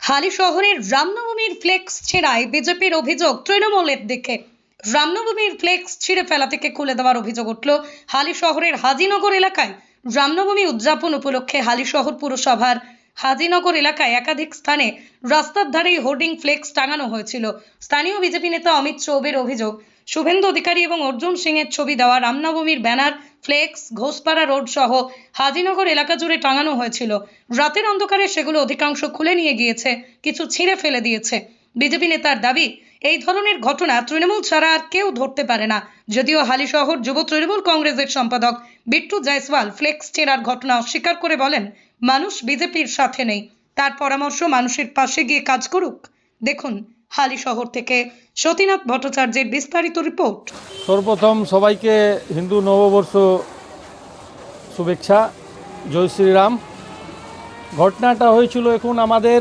হালি শহরের রামনবমীর ফ্লেক্স ছেঁড়ায় বিজেপির অভিযোগ তৃণমূলের দিকে। রামনবমীর ফ্লেক্স ছিঁড়ে ফেলা থেকে খুলে দেওয়ার অভিযোগ উঠল হালি শহরের হাজিনগর এলাকায়। রামনবমী উদযাপন উপলক্ষে হালি শহর পুরসভার হাজিনগর এলাকায় একাধিক স্থানে রাস্তার ধারেই হোর্ডিং ফ্লেক্স টাঙানো হয়েছিল। স্থানীয় বিজেপি নেতা অমিত চৌবের অভিযোগ, শুভেন্দু অধিকারী এবং অর্জুন সিং এর ছবি দেওয়া রামনবমীর ব্যানার, ফ্লেক্স ঘোষপাড়া রোড সহ হাজিনগর এলাকা জুড়ে টাঙানো হয়েছিল। রাতের অন্ধকারে সেগুলো অধিকাংশ খুলে নিয়ে গিয়েছে, কিছু ছিঁড়ে ফেলে দিয়েছে। বিজেপি নেতার দাবি, এই ধরনের ঘটনা তৃণমূল ছাড়া আর কেউ ধরতে পারে না। যদিও হালিশহর যুব তৃণমূল কংগ্রেসের সম্পাদক বিট্টু জয়সওয়াল ফ্লেক্স ছেঁড়ার ঘটনা অস্বীকার করে বলেন, মানুষ বিজেপির সাথে নেই, তার পরামর্শ মানুষের পাশে গিয়ে কাজ করুক। দেখুন হালিশহর থেকে সতীনাথ ভট্টাচার্যের বিস্তারিত রিপোর্ট। সর্বপ্রথম সবাইকে হিন্দু নববর্ষ শুভেচ্ছা, জয় শ্রীরাম। ঘটনাটা হয়েছিল, এখন আমাদের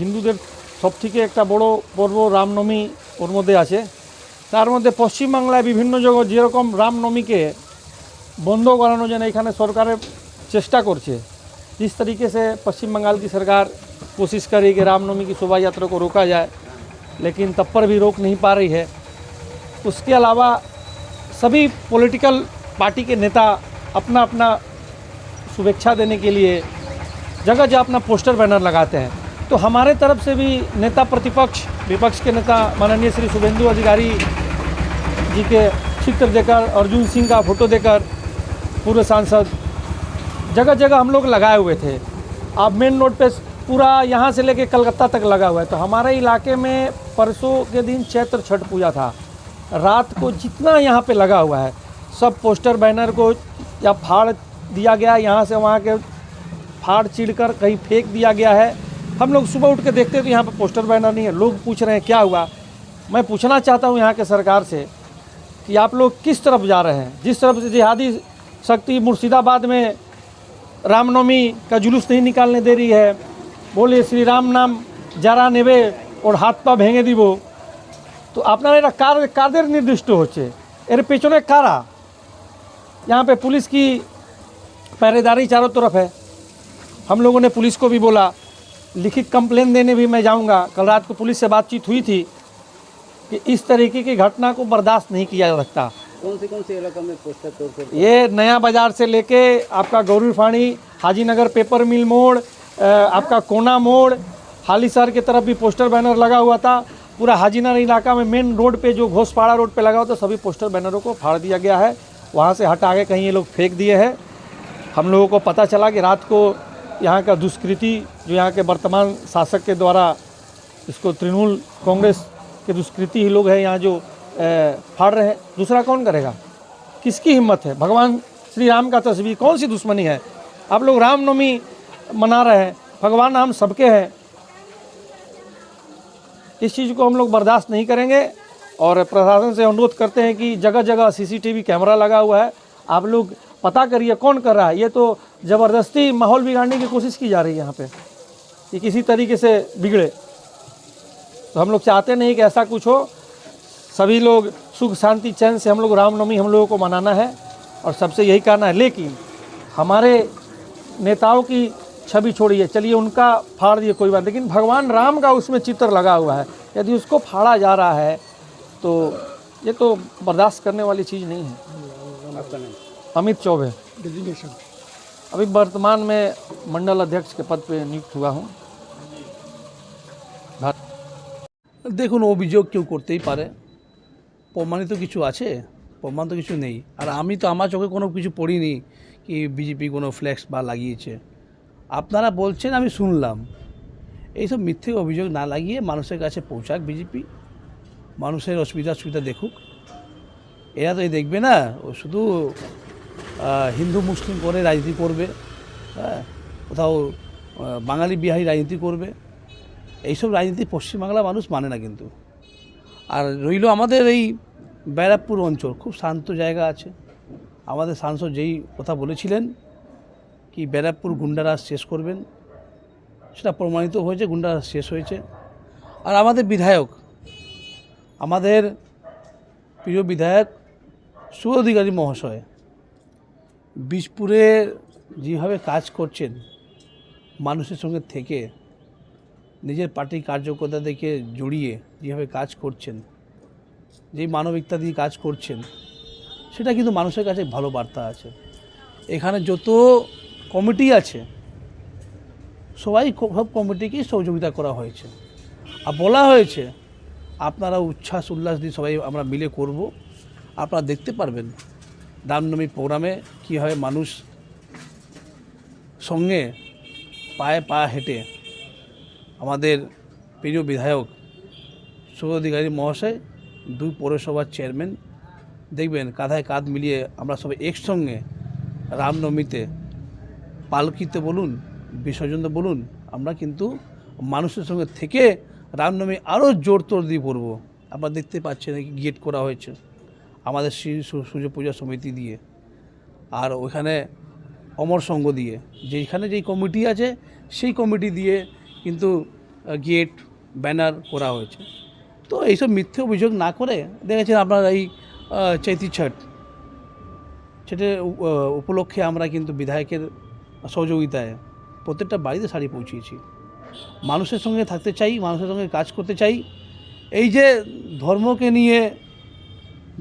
হিন্দুদের সবথেকে একটা বড় পর্ব রামনবমী ওর মধ্যে আছে। তার মধ্যে পশ্চিমবাংলায় বিভিন্ন জায়গায় যেরকম রামনবমীকে বন্ধ করানো যেন এখানে সরকারের চেষ্টা করছে। जिस तरीके से पश्चिम बंगाल की सरकार कोशिश करी कि रामनवमी की शोभा यात्रा को रोका जाए, लेकिन तब पर भी रोक नहीं पा रही है। उसके अलावा सभी पॉलिटिकल पार्टी के नेता अपना अपना शुभेच्छा देने के लिए जगह जगह अपना पोस्टर बैनर लगाते हैं। तो हमारे तरफ से भी नेता प्रतिपक्ष, विपक्ष के नेता माननीय श्री शुभेंदु अधिकारी जी के चित्र देकर, अर्जुन सिंह का फोटो देकर, पूर्व सांसद, जगह जगह हम लोग लगाए हुए थे। अब मेन रोड पे पूरा यहाँ से लेके कलकत्ता तक लगा हुआ है। तो हमारे इलाके में परसों के दिन चैत्र छठ पूजा था, रात को जितना यहाँ पे लगा हुआ है सब पोस्टर बैनर को या फाड़ दिया गया, यहाँ से वहाँ के फाड़ चीड़ कर कहीं फेंक दिया गया है। हम लोग सुबह उठ के देखते तो यहाँ पे पोस्टर बैनर नहीं है। लोग पूछ रहे हैं क्या हुआ। मैं पूछना चाहता हूँ यहाँ के सरकार से कि आप लोग किस तरफ जा रहे हैं। जिस तरफ से जिहादी शक्ति मुर्शिदाबाद में रामनवमी का जुलूस नहीं निकालने दे रही है, बोले श्री राम नाम যারা নেবে ওর হাত পা ভেঙে দিব। তো আপনারা এটা কাদের নির্দিষ্ট হচ্ছে, এর পেছনে কারা? यहाँ पे पुलिस की पहरेदारी चारों तरफ है। हम लोगों ने पुलिस को भी बोला, लिखित कंप्लेन देने भी मैं जाऊंगा। कल रात को पुलिस से बातचीत हुई थी कि इस तरीके की घटना को बर्दाश्त नहीं किया जा सकता। कौन से इलाका में पोस्टर तोड़ ये नया बाज़ार से लेके आपका गौरी फाड़ी, हाजीनगर पेपर मिल मोड़, आपका कोना मोड़, हालीसर की तरफ भी पोस्टर बैनर लगा हुआ था। पूरा हाजीनगर इलाका में मेन रोड पे जो घोषपाड़ा रोड पे लगा हुआ था सभी पोस्टर बैनरों को फाड़ दिया गया है। वहाँ से हटा के कहीं ये लोग फेंक दिए हैं। हम लोगों को पता चला कि रात को यहाँ का दुष्कृति जो यहाँ के वर्तमान शासक के द्वारा, इसको तृणमूल कांग्रेस के दुष्कृति ही लोग हैं यहाँ जो फाड़ रहे हैं। दूसरा कौन करेगा? किसकी हिम्मत है? भगवान श्री राम का तस्वीर, कौन सी दुश्मनी है? आप लोग रामनवमी मना रहे हैं, भगवान हम सबके हैं। इस चीज़ को हम लोग बर्दाश्त नहीं करेंगे और प्रशासन से अनुरोध करते हैं कि जगह जगह सीसीटीवी कैमरा लगा हुआ है, आप लोग पता करिए कौन कर रहा है। ये तो ज़बरदस्ती माहौल बिगाड़ने की कोशिश की जा रही है यहाँ पे, कि किसी तरीके से बिगड़े। तो हम लोग चाहते नहीं कि ऐसा कुछ हो। सभी लोग सुख शांति चैन से हम लोग रामनवमी हम लोगों को मनाना है और सबसे यही कहना है। लेकिन हमारे नेताओं की छवि छोड़िए, चलिए उनका फाड़ दिए कोई बात, लेकिन भगवान राम का उसमें चित्र लगा हुआ है, यदि उसको फाड़ा जा रहा है तो ये तो बर्दाश्त करने वाली चीज़ नहीं है। आपका नाम? अमित चौबे। अभी वर्तमान में मंडल अध्यक्ष के पद पे नियुक्त हुआ हूँ। দেখুন, অভিযোগ কেউ করতেই পারে, প্রমাণিত কিছু আছে? প্রমাণ তো কিছু নেই। আর আমি তো আমার চোখে কোনো কিছু পড়িনি কি বিজেপি কোনো ফ্ল্যাক্স বা লাগিয়েছে। আপনারা বলছেন, আমি শুনলাম। এইসব মিথ্যে অভিযোগ না লাগিয়ে মানুষের কাছে পৌঁছাক বিজেপি, মানুষের অসুবিধা সুবিধা দেখুক। এরা তো এই দেখবে না, ও শুধু হিন্দু মুসলিম করে রাজনীতি করবে, হ্যাঁ, কোথাও বাঙালি বিহারি রাজনীতি করবে। এইসব রাজনীতি পশ্চিমবাংলা মানুষ মানে না কিন্তু। আর রইল আমাদের এই ব্যারাকপুর অঞ্চল, খুব শান্ত জায়গা আছে। আমাদের সাংসদ যেই কথা বলেছিলেন কি ব্যারাকপুর গুন্ডারাজ শেষ করবেন, সেটা প্রমাণিত হয়েছে, গুন্ডারাজ শেষ হয়েছে। আর আমাদের বিধায়ক, আমাদের প্রিয় বিধায়ক শুভ অধিকারী মহাশয় বীজপুরে যেভাবে কাজ করছেন মানুষের সঙ্গে থেকে, নিজের পার্টির কার্যকর্তা থেকে জড়িয়ে যেভাবে কাজ করছেন, যেই মানবিকতা দিয়ে কাজ করছেন, সেটা কিন্তু মানুষের কাছে ভালো বার্তা আছে। এখানে যত কমিটি আছে সব কমিটিকেই সহযোগিতা করা হয়েছে, আর বলা হয়েছে আপনারা উচ্ছ্বাস উল্লাস দিয়ে সবাই আমরা মিলে করব। আপনারা দেখতে পারবেন রামনবমী প্রোগ্রামে কীভাবে মানুষ সঙ্গে পায়ে পা হেঁটে আমাদের প্রিয় বিধায়ক শুভ অধিকারী মহাশয়, 2 পৌরসভার চেয়ারম্যান, দেখবেন কাঁধায় কাঁধ মিলিয়ে আমরা সবাই একসঙ্গে রামনবমীতে পালকিতে বলুন, বিসর্জনতে বলুন, আমরা কিন্তু মানুষের সঙ্গে থেকে রামনবমী আরও জোরতোর দিয়ে পড়ব। আপনারা দেখতে পাচ্ছেন গেট করা হয়েছে আমাদের শ্রী সূর্য পূজা সমিতি দিয়ে, আর ওইখানে অমর সংঘ দিয়ে, যেখানে যেই কমিটি আছে সেই কমিটি দিয়ে কিন্তু গেট ব্যানার করা হয়েছে। তো এইসব মিথ্যে অভিযোগ না করে দেখেছেন আপনার এই চৈতি ছট সেটার উপলক্ষে আমরা কিন্তু বিধায়কের সহযোগিতায় প্রত্যেকটা বাড়িতে শাড়ি পৌঁছিয়েছি। মানুষের সঙ্গে থাকতে চাই, মানুষের সঙ্গে কাজ করতে চাই। এই যে ধর্মকে নিয়ে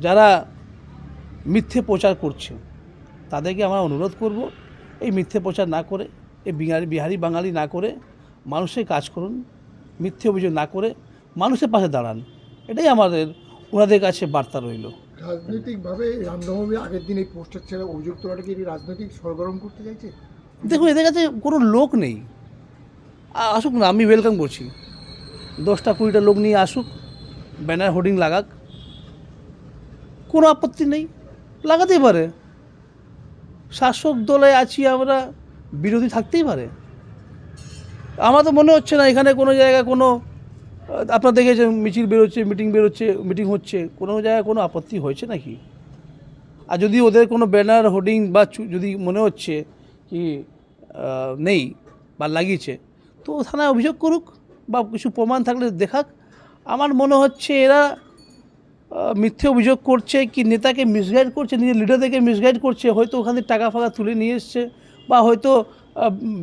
যারা মিথ্যে প্রচার করছে তাদেরকে আমরা অনুরোধ করব, এই মিথ্যে প্রচার না করে, এই বিহারি বাঙালি না করে মানুষের কাজ করুন, মিথ্যে অভিযোগ না করে মানুষের পাশে দাঁড়ান। এটাই আমাদের ওনাদের কাছে বার্তা রইল। রাজনৈতিকভাবে রামনবমীর আগের দিন এই পোস্টার ছেড়ে অভিযোগ তোলাটাকে কি রাজনৈতিক সরগরম করতে চাইছে? দেখুন, এদের কাছে কোনো লোক নেই, আসুক না, আমি ওয়েলকাম করছি। 10-20টা লোক নিয়ে আসুক, ব্যানার হোর্ডিং লাগাক, কোনো আপত্তি নেই, লাগাতেই পারে। শাসক দলে আছি আমরা, বিরোধী থাকতেই পারে। আমার তো মনে হচ্ছে না এখানে কোনো জায়গায় কোনো, আপনারা দেখেছেন মিছিল বেরোচ্ছে, মিটিং হচ্ছে, কোনো জায়গায় কোনো আপত্তি হয়েছে নাকি? আর যদি ওদের কোনো ব্যানার হোর্ডিং বা যদি মনে হচ্ছে কি নেই বা লাগিয়েছে, তো থানায় অভিযোগ করুক বা কিছু প্রমাণ থাকলে দেখাক। আমার মনে হচ্ছে এরা মিথ্যে অভিযোগ করছে, কি নেতাকে মিসগাইড করছে, নিজের লিডারদেরকে মিসগাইড করছে। হয়তো ওখান থেকে টাকা ফাঁকা তুলে নিয়ে এসছে, বা হয়তো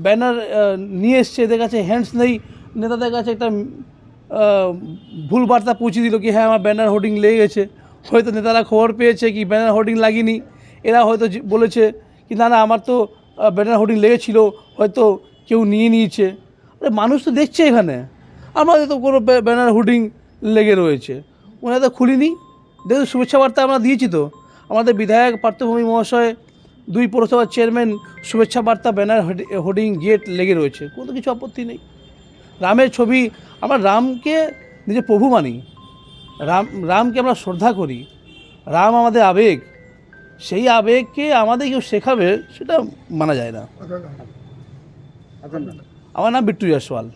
ব্যানার নিয়ে এসছে, এদের কাছে হ্যান্ডস নেই, নেতাদের কাছে একটা ভুল বার্তা পৌঁছে দিল কি হ্যাঁ আমার ব্যানার হোর্ডিং লেগে গেছে। হয়তো নেতারা খবর পেয়েছে কি ব্যানার হোর্ডিং লাগিনি, এরা হয়তো বলেছে কি না না আমার তো ব্যানার হোর্ডিং লেগেছিল, হয়তো কেউ নিয়ে নিয়েছে। আরে মানুষ তো দেখছে এখানে, আমাদের তো কোনো ব্যানার হোর্ডিং লেগে রয়েছে, ওনারা তো খুলিনি। দেখুন শুভেচ্ছা বার্তা আমরা দিয়েছি তো, আমাদের বিধায়ক পার্থভূমি মহাশয়, 2 পৌরসভার চেয়ারম্যান, শুভেচ্ছা বার্তা ব্যানার হোর্ডিং গেট লেগে রয়েছে, কোনো কিছু আপত্তি নেই। রামের ছবি, আমরা রামকে নিজের প্রভু মানি, রামকে আমরা শ্রদ্ধা করি, রাম আমাদের আবেগ, সেই আবেগকে আমাদের কেউ শেখাবে সেটা মানা যায় না। আপনার নাম? আমার নাম বিট্টু জয়সওয়াল।